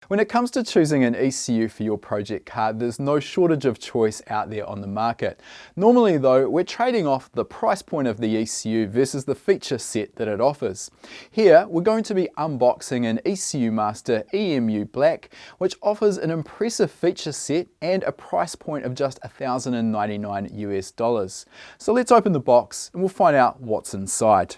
When it comes to choosing an ECU for your project car, there's no shortage of choice out there on the market. Normally though, we're trading off the price point of the ECU versus the feature set that it offers. Here, we're going to be unboxing an Ecumaster EMU Black, which offers an impressive feature set and a price point of just $1,099 US. So let's open the box and we'll find out what's inside.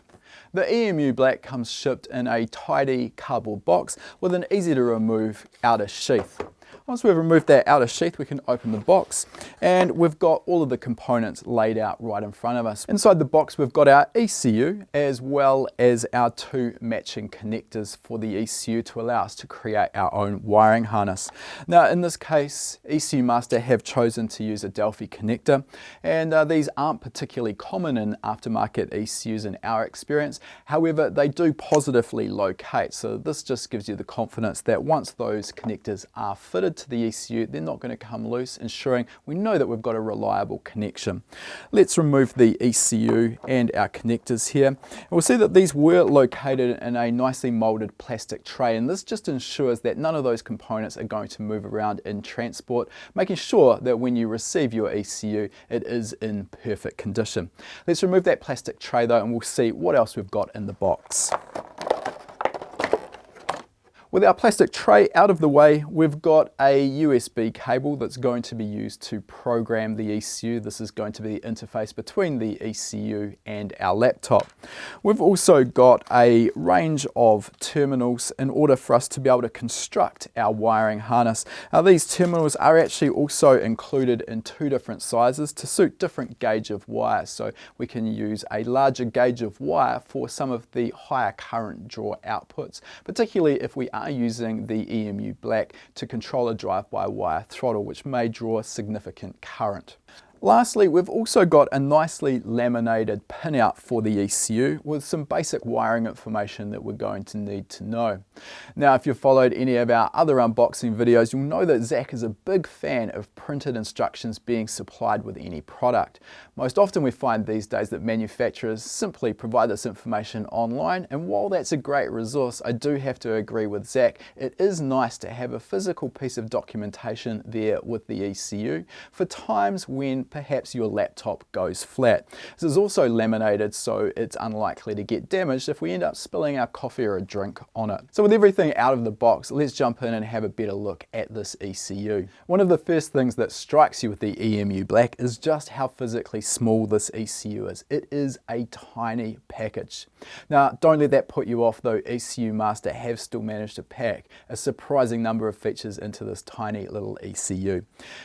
The EMU Black comes shipped in a tidy cardboard box with an easy to remove outer sheath. Once we've removed that outer sheath, we can open the box and we've got all of the components laid out right in front of us. Inside the box we've got our ECU as well as our two matching connectors for the ECU to allow us to create our own wiring harness. Now in this case, Ecumaster have chosen to use a Delphi connector, and these aren't particularly common in aftermarket ECUs in our experience. However, they do positively locate, so this just gives you the confidence that once those connectors are fitted to the ECU, they're not going to come loose, ensuring we know that we've got a reliable connection. Let's remove the ECU and our connectors here. And we'll see that these were located in a nicely molded plastic tray, and this just ensures that none of those components are going to move around in transport, making sure that when you receive your ECU, it is in perfect condition. Let's remove that plastic tray though, and we'll see what else we've got in the box. With our plastic tray out of the way, we've got a USB cable that's going to be used to program the ECU. This is going to be the interface between the ECU and our laptop. We've also got a range of terminals in order for us to be able to construct our wiring harness. Now these terminals are actually also included in two different sizes to suit different gauge of wire. So we can use a larger gauge of wire for some of the higher current draw outputs, particularly if we are using the EMU Black to control a drive-by-wire throttle, which may draw significant current. Lastly, we've also got a nicely laminated pinout for the ECU with some basic wiring information that we're going to need to know. Now, if you've followed any of our other unboxing videos, you'll know that Zach is a big fan of printed instructions being supplied with any product. Most often we find these days that manufacturers simply provide this information online, and while that's a great resource, I do have to agree with Zach. It is nice to have a physical piece of documentation there with the ECU for times when perhaps your laptop goes flat. This is also laminated, so it's unlikely to get damaged if we end up spilling our coffee or a drink on it. So with everything out of the box, let's jump in and have a better look at this ECU. One of the first things that strikes you with the EMU Black is just how physically small this ECU is. It is a tiny package. Now, don't let that put you off though. Ecumaster have still managed to pack a surprising number of features into this tiny little ECU.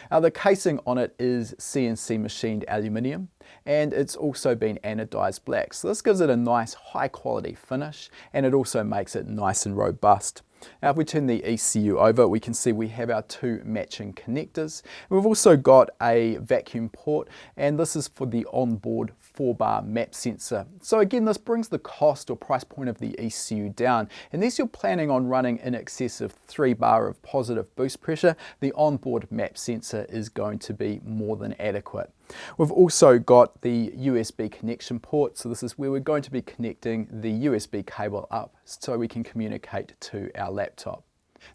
Now, the casing on it is CNC machined aluminium, and it's also been anodized black. So this gives it a nice high quality finish, and it also makes it nice and robust. Now if we turn the ECU over, we can see we have our two matching connectors. We've also got a vacuum port, and this is for the onboard 4-bar map sensor. So again, this brings the cost or price point of the ECU down. Unless you're planning on running in excess of 3 bar of positive boost pressure, the onboard map sensor is going to be more than adequate. We've also got the USB connection port, so this is where we're going to be connecting the USB cable up so we can communicate to our laptop.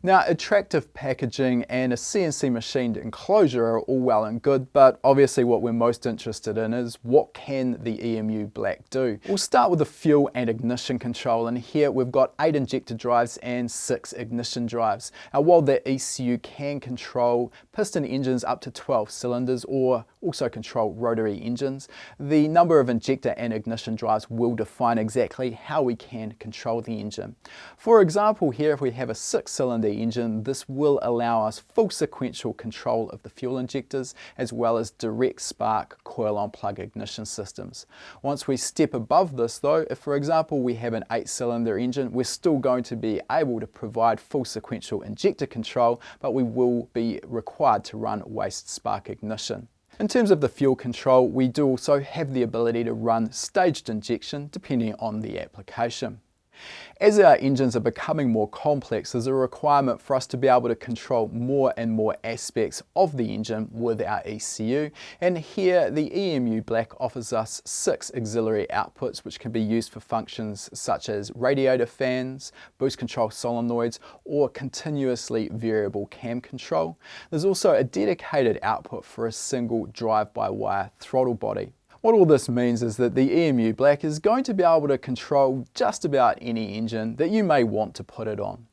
Now, attractive packaging and a CNC machined enclosure are all well and good, but obviously what we're most interested in is what can the EMU Black do? We'll start with the fuel and ignition control, and here we've got 8 injector drives and 6 ignition drives. Now, while the ECU can control piston engines up to 12 cylinders or also control rotary engines, the number of injector and ignition drives will define exactly how we can control the engine. For example, here if we have a 6-cylinder engine, this will allow us full sequential control of the fuel injectors as well as direct spark coil on plug ignition systems. Once we step above this though, if for example we have an 8-cylinder engine, we're still going to be able to provide full sequential injector control, but we will be required to run waste spark ignition. In terms of the fuel control, we do also have the ability to run staged injection depending on the application. As our engines are becoming more complex, there's a requirement for us to be able to control more and more aspects of the engine with our ECU. And here the EMU Black offers us 6 auxiliary outputs which can be used for functions such as radiator fans, boost control solenoids, or continuously variable cam control. There's also a dedicated output for a single drive-by-wire throttle body. What all this means is that the EMU Black is going to be able to control just about any engine that you may want to put it on.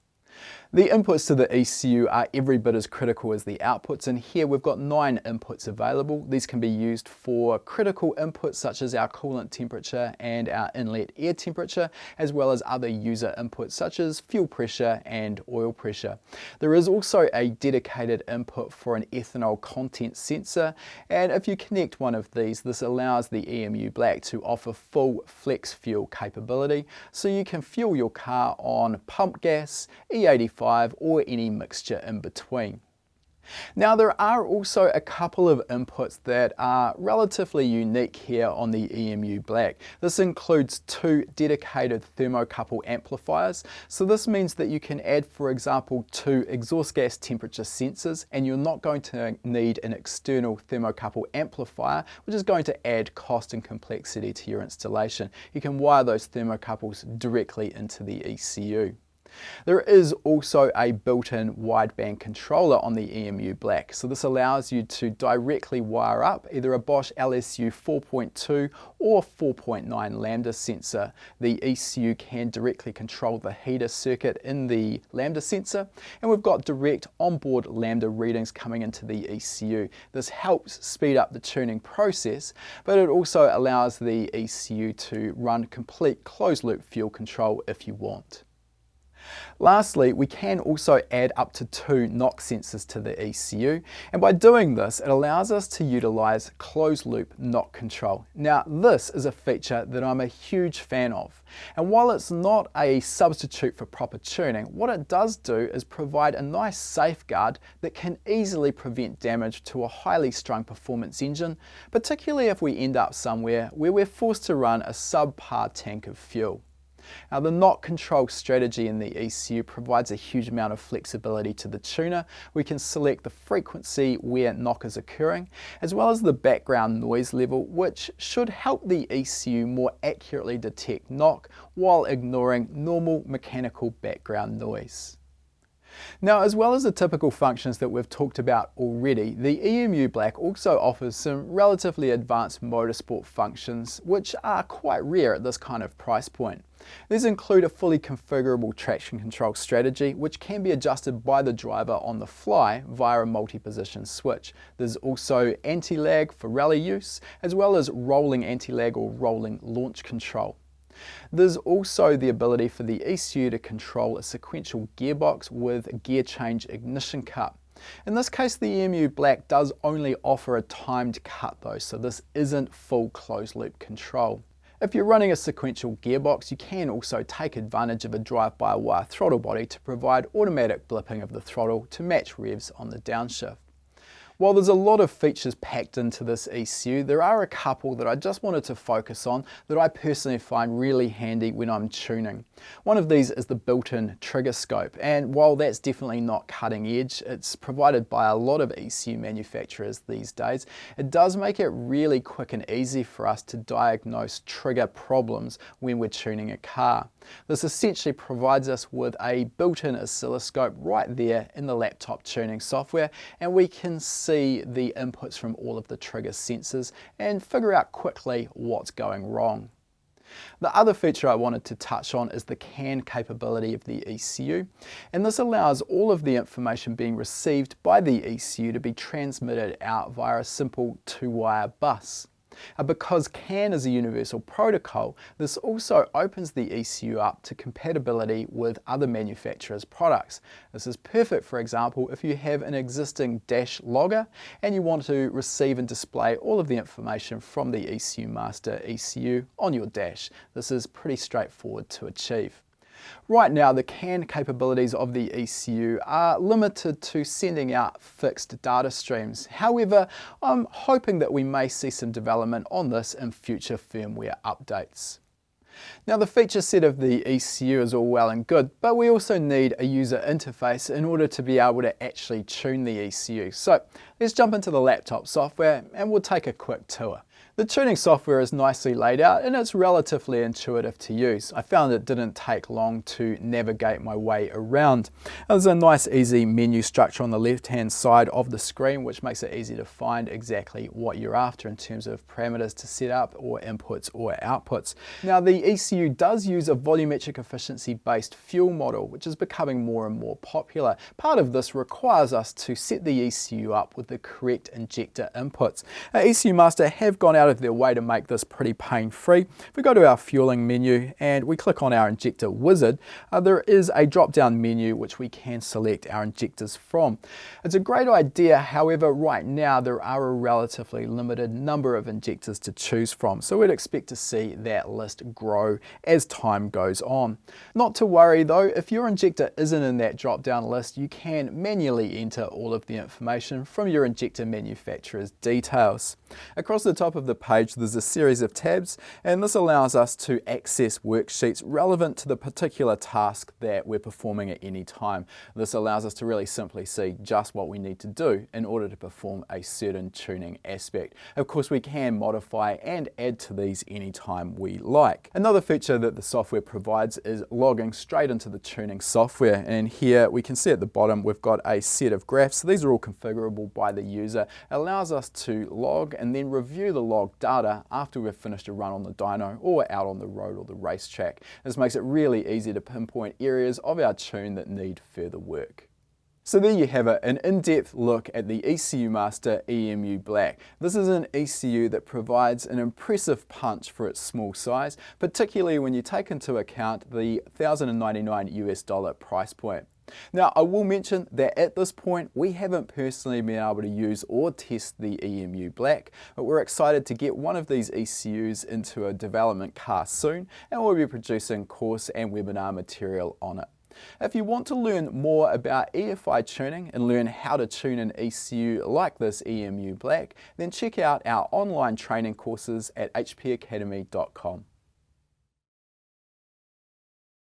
The inputs to the ECU are every bit as critical as the outputs, and here we've got 9 inputs available. These can be used for critical inputs such as our coolant temperature and our inlet air temperature, as well as other user inputs such as fuel pressure and oil pressure. There is also a dedicated input for an ethanol content sensor, and if you connect one of these, this allows the EMU Black to offer full flex fuel capability, so you can fuel your car on pump gas, E85, or any mixture in between. Now there are also a couple of inputs that are relatively unique here on the EMU Black. This includes 2 dedicated thermocouple amplifiers. So this means that you can add, for example, 2 exhaust gas temperature sensors, and you're not going to need an external thermocouple amplifier, which is going to add cost and complexity to your installation. You can wire those thermocouples directly into the ECU. There is also a built-in wideband controller on the EMU Black, so this allows you to directly wire up either a Bosch LSU 4.2 or 4.9 lambda sensor. The ECU can directly control the heater circuit in the lambda sensor, and we've got direct onboard lambda readings coming into the ECU. This helps speed up the tuning process, but it also allows the ECU to run complete closed-loop fuel control if you want. Lastly, we can also add up to 2 knock sensors to the ECU, and by doing this, it allows us to utilize closed-loop knock control. Now, this is a feature that I'm a huge fan of, and while it's not a substitute for proper tuning, what it does do is provide a nice safeguard that can easily prevent damage to a highly strung performance engine, particularly if we end up somewhere where we're forced to run a subpar tank of fuel. Now, the knock control strategy in the ECU provides a huge amount of flexibility to the tuner. We can select the frequency where knock is occurring, as well as the background noise level, which should help the ECU more accurately detect knock while ignoring normal mechanical background noise. Now, as well as the typical functions that we've talked about already, the EMU Black also offers some relatively advanced motorsport functions which are quite rare at this kind of price point. These include a fully configurable traction control strategy which can be adjusted by the driver on the fly via a multi-position switch. There's also anti-lag for rally use, as well as rolling anti-lag or rolling launch control. There's also the ability for the ECU to control a sequential gearbox with a gear change ignition cut. In this case, the EMU Black does only offer a timed cut though, so this isn't full closed loop control. If you're running a sequential gearbox, you can also take advantage of a drive-by-wire throttle body to provide automatic blipping of the throttle to match revs on the downshift. While there's a lot of features packed into this ECU, there are a couple that I just wanted to focus on that I personally find really handy when I'm tuning. One of these is the built-in trigger scope, and while that's definitely not cutting edge, it's provided by a lot of ECU manufacturers these days. It does make it really quick and easy for us to diagnose trigger problems when we're tuning a car. This essentially provides us with a built-in oscilloscope right there in the laptop tuning software, and we can see the inputs from all of the trigger sensors and figure out quickly what's going wrong. The other feature I wanted to touch on is the CAN capability of the ECU, and this allows all of the information being received by the ECU to be transmitted out via a simple 2-wire bus. Because CAN is a universal protocol, this also opens the ECU up to compatibility with other manufacturers' products. This is perfect, for example, if you have an existing dash logger and you want to receive and display all of the information from the Ecumaster ECU on your dash. This is pretty straightforward to achieve. Right now, the CAN capabilities of the ECU are limited to sending out fixed data streams. However, I'm hoping that we may see some development on this in future firmware updates. Now the feature set of the ECU is all well and good, but we also need a user interface in order to be able to actually tune the ECU. So let's jump into the laptop software and we'll take a quick tour. The tuning software is nicely laid out and it's relatively intuitive to use. I found it didn't take long to navigate my way around. There's a nice easy menu structure on the left hand side of the screen, which makes it easy to find exactly what you're after in terms of parameters to set up or inputs or outputs. Now the ECU does use a volumetric efficiency based fuel model, which is becoming more and more popular. Part of this requires us to set the ECU up with the correct injector inputs. Ecumaster have gone out of their way to make this pretty pain-free. If we go to our fueling menu and we click on our injector wizard, there is a drop-down menu which we can select our injectors from. It's a great idea, however, right now there are a relatively limited number of injectors to choose from, so we'd expect to see that list grow as time goes on. Not to worry though, if your injector isn't in that drop-down list, you can manually enter all of the information from your injector manufacturer's details. Across the top of the page there's a series of tabs, and this allows us to access worksheets relevant to the particular task that we're performing at any time. This allows us to really simply see just what we need to do in order to perform a certain tuning aspect. Of course we can modify and add to these anytime we like. Another feature that the software provides is logging straight into the tuning software, and here we can see at the bottom we've got a set of graphs. So these are all configurable by the user. It allows us to log and then review the log data after we've finished a run on the dyno or out on the road or the racetrack. This makes it really easy to pinpoint areas of our tune that need further work. So there you have it, an in-depth look at the Ecumaster EMU Black. This is an ECU that provides an impressive punch for its small size, particularly when you take into account the $1,099 price point. Now I will mention that at this point we haven't personally been able to use or test the EMU Black, but we're excited to get one of these ECUs into a development car soon, and we'll be producing course and webinar material on it. If you want to learn more about EFI tuning and learn how to tune an ECU like this EMU Black, then check out our online training courses at hpacademy.com.